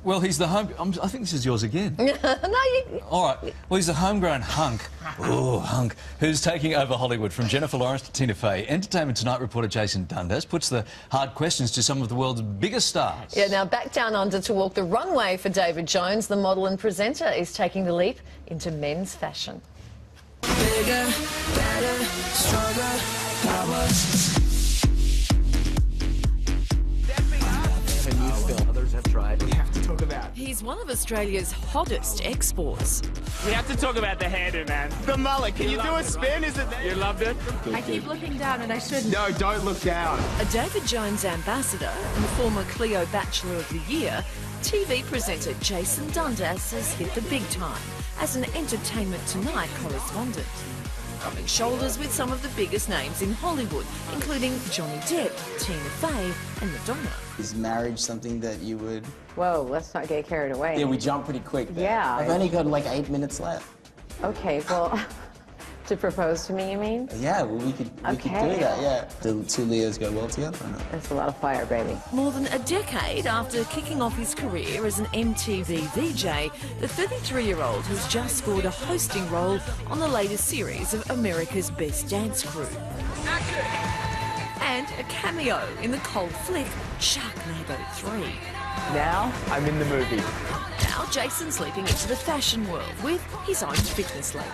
Well, he's the I think this is yours again. No, you... All right. Well, he's the homegrown hunk. Ooh, hunk. Who's taking over Hollywood from Jennifer Lawrence to Tina Fey. Entertainment Tonight reporter Jason Dundas puts the hard questions to some of the world's biggest stars. Yeah, now back down under to walk the runway for David Jones. The model and presenter is taking the leap into men's fashion. Bigger, better, stronger, power. Others have tried. We have to talk about. He's one of Australia's hottest exports. We have to talk about the hairdo, man. The mullet. Can you do a spin? Is it there? You loved it? I keep looking down and I shouldn't. No, don't look down. A David Jones ambassador and former Clio Bachelor of the Year, TV presenter Jason Dundas has hit the big time as an Entertainment Tonight correspondent. Rubbing shoulders with some of the biggest names in Hollywood, including Johnny Depp, Tina Fey and Madonna. Is marriage something that you would... Whoa, let's not get carried away. Yeah, we jump pretty quick there. Yeah. I've only got like 8 minutes left. Okay, well, to propose to me, you mean? Yeah, well, we could do that, yeah. The two Leos go well together or not? That's a lot of fire, baby. More than a decade after kicking off his career as an MTV VJ, the 33-year-old has just scored a hosting role on the latest series of America's Best Dance Crew. And a cameo in the cult flick Sharknado 3. Now, I'm in the movie. Now Jason's leaping into the fashion world with his own fitness label.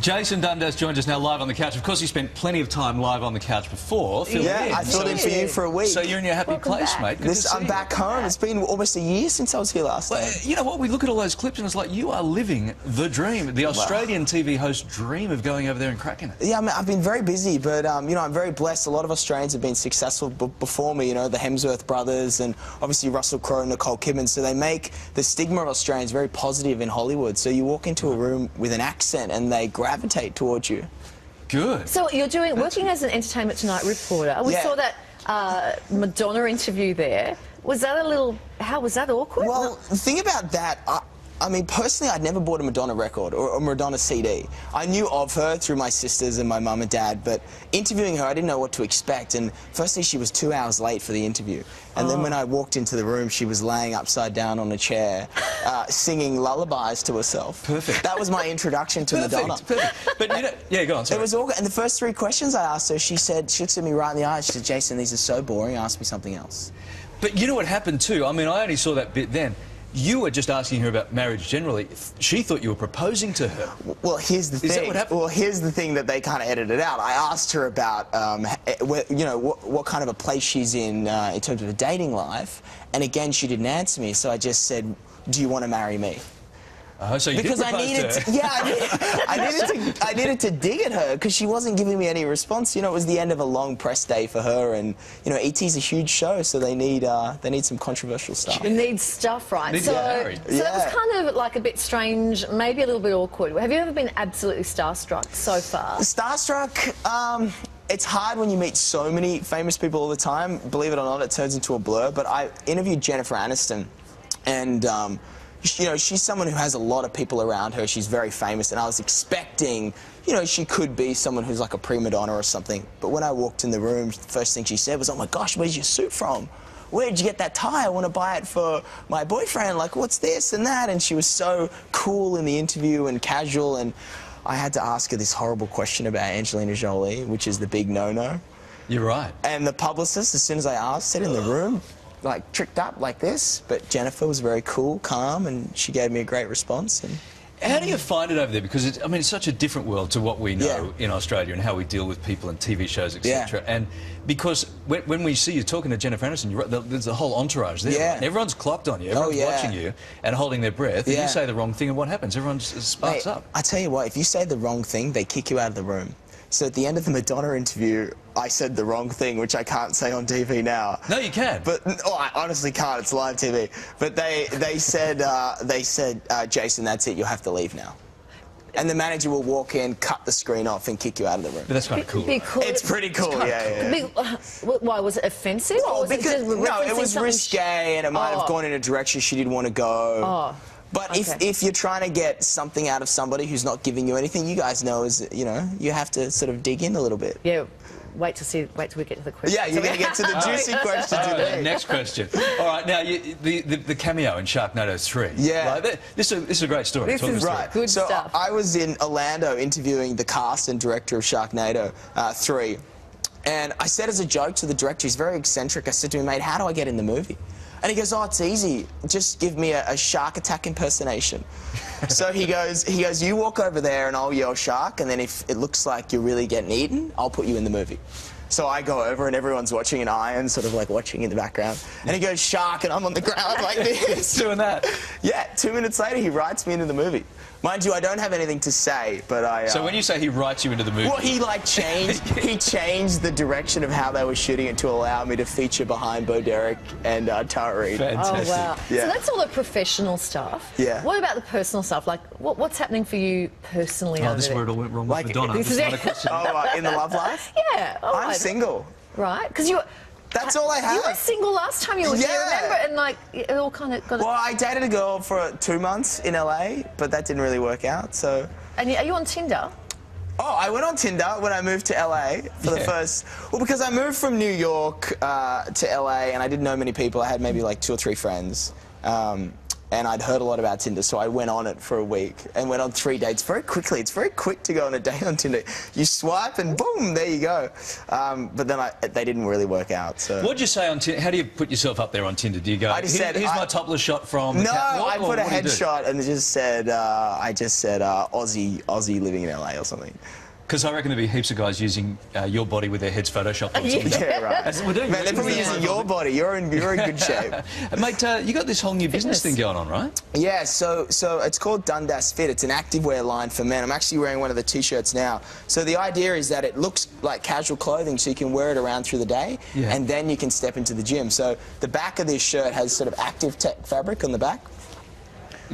Jason Dundas joins us now live on the couch. Of course, he spent plenty of time live on the couch before. Yeah, I filled in for you for a week. So you're in your happy place, mate. Good to see I'm back home. It's been almost a year since I was here last time. You know what? We look at all those clips and it's like you are living the dream. The Australian TV host dream of going over there and cracking it. Yeah, I mean, I've been very busy, but, you know, I'm very blessed. A lot of Australians have been successful before me, you know, the Hemsworth brothers and obviously Russell Crowe and Nicole Kidman. So they make the stigma of Australians very positive in Hollywood. So you walk into a room with an accent and they gravitate towards you. Good. So you're working as an Entertainment Tonight reporter. We saw that Madonna interview there. Was that how was that awkward? Well, the thing about that, I mean, personally, I'd never bought a Madonna record or a Madonna CD. I knew of her through my sisters and my mum and dad, but interviewing her, I didn't know what to expect. And firstly, she was 2 hours late for the interview. And then when I walked into the room, she was laying upside down on a chair, singing lullabies to herself. Perfect. That was my introduction to Madonna. Perfect. But, you know, yeah, go on, sorry. It was awkward. And the first 3 questions I asked her, she looked at me right in the eyes. She said, Jason, these are so boring. Ask me something else. But you know what happened too? I mean, I only saw that bit then. You were just asking her about marriage generally. She thought you were proposing to her. Well, here's the thing. Is that what happened? Well, here's the thing that they kind of edited out. I asked her about, you know, what kind of a place she's in terms of a dating life, and again, she didn't answer me. So I just said, "Do you want to marry me?" So you because did propose I needed to her. yeah, I needed to dig at her because she wasn't giving me any response. You know, it was the end of a long press day for her, and you know, ET's a huge show, so they need some controversial stuff. They need stuff, right? Need to get married. So that was kind of like a bit strange, maybe a little bit awkward. Have you ever been absolutely starstruck so far? Starstruck. It's hard when you meet so many famous people all the time. Believe it or not, it turns into a blur. But I interviewed Jennifer Aniston, and you know, she's someone who has a lot of people around her. She's very famous, and I was expecting, you know, she could be someone who's like a prima donna or something. But when I walked in the room, the first thing she said was, "Oh my gosh, where's your suit from? Where did you get that tie? I want to buy it for my boyfriend. Like, what's this and that?" And she was so cool in the interview and casual, and I had to ask her this horrible question about Angelina Jolie, which is the big no-no. You're right. And the publicist, as soon as I asked, sat in the room, like tricked up like this, but Jennifer was very cool, calm, and she gave me a great response. And how do you find it over there? Because I mean, it's such a different world to what we know in Australia and how we deal with people and TV shows, etc. And because when we see you talking to Jennifer Aniston, you're right, there's a whole entourage there. Right? And everyone's clocked on you. Everyone's watching you and holding their breath. And you say the wrong thing, and what happens? Everyone just sparks up. I tell you what, if you say the wrong thing, they kick you out of the room. So at the end of the Madonna interview, I said the wrong thing, which I can't say on TV now. No, you can. But I honestly can't. It's live TV. But they said Jason, that's it. You'll have to leave now. And the manager will walk in, cut the screen off, and kick you out of the room. But that's kind of cool. Cool. It's pretty cool. Why was it offensive? Well, because no, it was risque, and it might have gone in a direction she didn't want to go. But if you're trying to get something out of somebody who's not giving you anything, you guys know, you know, you have to sort of dig in a little bit. Yeah. wait till we get to the question. Yeah, you're going to get to the juicy questions today. Next question. All right, now the cameo in Sharknado 3. Yeah. Right, this is a great story. This is Right. good so stuff. I was in Orlando interviewing the cast and director of Sharknado 3. And I said as a joke to the director, he's very eccentric, I said to him, mate, how do I get in the movie? And he goes, oh, it's easy. Just give me a shark attack impersonation. So he goes, you walk over there and I'll yell shark, and then if it looks like you're really getting eaten, I'll put you in the movie. So I go over and everyone's watching an iron, sort of like watching in the background. And he goes, shark, and I'm on the ground like this. Doing that? Yeah, 2 minutes later, he writes me into the movie. Mind you, I don't have anything to say, but I... So when you say he writes you into the movie... Well, he, like, changed the direction of how they were shooting it to allow me to feature behind Bo Derek and Tara Reid. Fantastic. Oh, wow. Yeah. So that's all the professional stuff. Yeah. What about the personal stuff? Like, what's happening for you personally? Oh, this is where it all went wrong with Madonna. This is not a question. Oh, in the love life? Yeah. Oh, I'm single. Right, because you... That's all I have. You were single last time you were here, Yeah. remember? And, like, it all kind of got... Well, I dated a girl for 2 months in LA, but that didn't really work out, so... And are you on Tinder? Oh, I went on Tinder when I moved to LA for the first... Well, because I moved from New York to LA and I didn't know many people. I had maybe like 2 or 3 friends. And I'd heard a lot about Tinder, so I went on it for a week and went on 3 dates very quickly. It's very quick to go on a date on Tinder. You swipe and boom, there you go. But then they didn't really work out. So. What'd you say on Tinder? How do you put yourself up there on Tinder? Do you go, I just said, here's my topless shot from the No, catwalk, I put a or what do you do? headshot and it just said, Aussie living in LA or something. Because I reckon there'd be heaps of guys using your body with their heads photoshopped on Tinder. Yeah, right. As we're doing. Man, they're probably using your body. You're in good shape. Mate, you got this whole new business thing going on, right? Yeah, so it's called Dundas Fit. It's an activewear line for men. I'm actually wearing one of the T-shirts now. So the idea is that it looks like casual clothing, so you can wear it around through the day, and then you can step into the gym. So the back of this shirt has sort of active tech fabric on the back.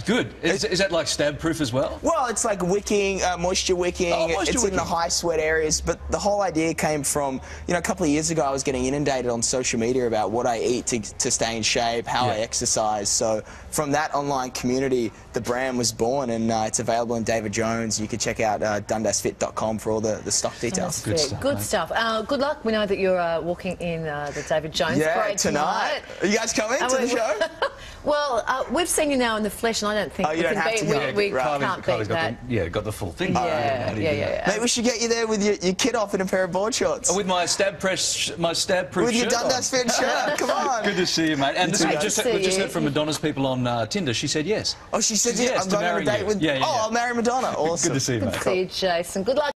Good. Is that like stab-proof as well? Well, it's like wicking, moisture wicking. It's in the high sweat areas. But the whole idea came from, you know, a couple of years ago I was getting inundated on social media about what I eat to stay in shape, how I exercise. So from that online community, the brand was born, and it's available in David Jones. You can check out dundasfit.com for all the stock details. Good stuff. Good stuff. Good luck. We know that you're walking in the David Jones parade tonight. Are you guys coming to the show? Well, we've seen you now in the flesh, and I don't think you don't have to go. we can't beat that. Got the full thing. Yeah. Mate, we should get you there with your kit off in a pair of board shorts. With my stab-proof shirt with your Dundas Fit shirt. Come on. Good to see you, mate. And we just heard from you. Madonna's people on Tinder. She said yes. Oh, she said yes. I'm going on a date with... Yeah. Oh, I'll marry Madonna. Awesome. Good to see you, mate. See you, Jason. Good luck.